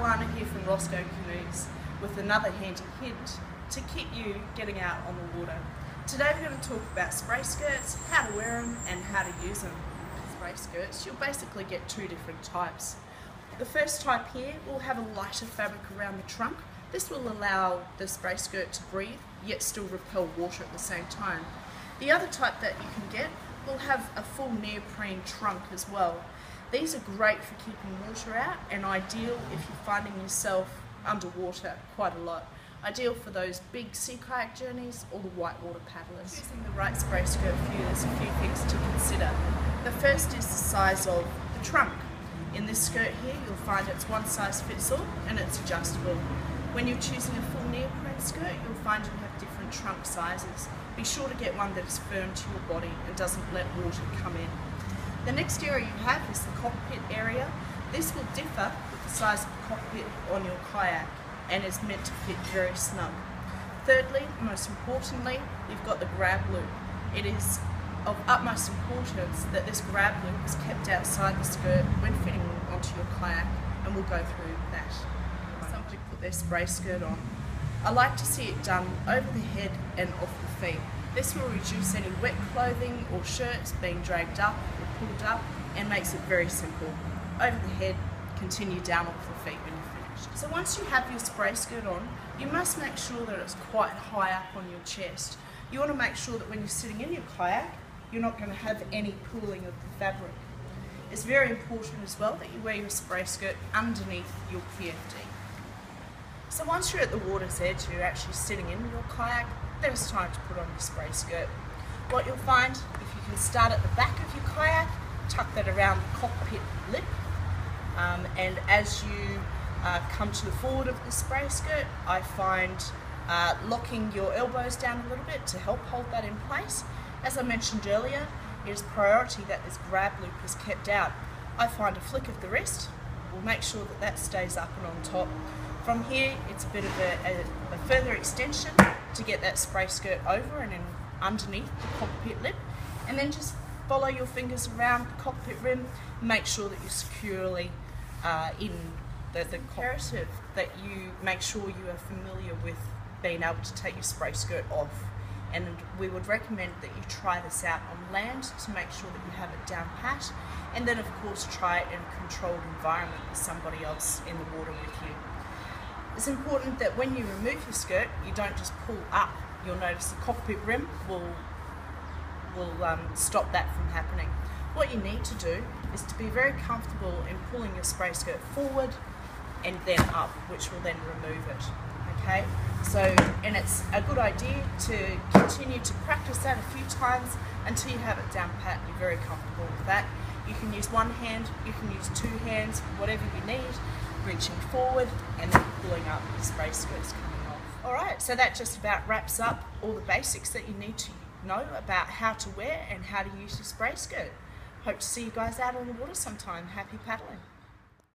Alana here from Roscoe Canoes with another handy hint to keep you getting out on the water. Today we're going to talk about spray skirts, how to wear them and how to use them. Spray skirts, you'll basically get two different types. The first type here will have a lighter fabric around the trunk. This will allow the spray skirt to breathe yet still repel water at the same time. The other type that you can get will have a full neoprene trunk as well. These are great for keeping water out and ideal if you're finding yourself underwater quite a lot. Ideal for those big sea kayak journeys or the whitewater paddlers. Choosing the right spray skirt for you, there's a few things to consider. The first is the size of the trunk. In this skirt here, you'll find it's one size fits all and it's adjustable. When you're choosing a full neoprene skirt, you'll find you'll have different trunk sizes. Be sure to get one that is firm to your body and doesn't let water come in. The next area you have is the cockpit area. This will differ with the size of the cockpit on your kayak and is meant to fit very snug. Thirdly, most importantly, you've got the grab loop. It is of utmost importance that this grab loop is kept outside the skirt when fitting onto your kayak, and we'll go through that. Somebody put their spray skirt on. I like to see it done over the head and off the feet. This will reduce any wet clothing or shirts being dragged up or pulled up and makes it very simple. Over the head, continue down off the feet when you're finished. So once you have your spray skirt on, you must make sure that it's quite high up on your chest. You want to make sure that when you're sitting in your kayak, you're not going to have any pooling of the fabric. It's very important as well that you wear your spray skirt underneath your PFD. So once you're at the water's edge, you're actually sitting in your kayak, then it's time to put on your spray skirt. What you'll find, if you can start at the back of your kayak, tuck that around the cockpit lip, and as you come to the forward of the spray skirt, I find locking your elbows down a little bit to help hold that in place. As I mentioned earlier, it is priority that this grab loop is kept out. I find a flick of the wrist will make sure that that stays up and on top. From here, it's a bit of a further extension to get that spray skirt over and in underneath the cockpit lip, and then just follow your fingers around the cockpit rim and make sure that you're securely in the imperative that you make sure you are familiar with being able to take your spray skirt off. And we would recommend that you try this out on land to make sure that you have it down pat, and then of course try it in a controlled environment with somebody else in the water with you. It's important that when you remove your skirt, you don't just pull up. You'll notice the cockpit rim will stop that from happening. What you need to do is to be very comfortable in pulling your spray skirt forward and then up, which will then remove it. Okay, so, and it's a good idea to continue to practice that a few times until you have it down pat and you're very comfortable with that. You can use one hand, you can use two hands, whatever you need, reaching forward and then pulling up, the spray skirt's coming off. Alright, so that just about wraps up all the basics that you need to know about how to wear and how to use your spray skirt. Hope to see you guys out on the water sometime. Happy paddling.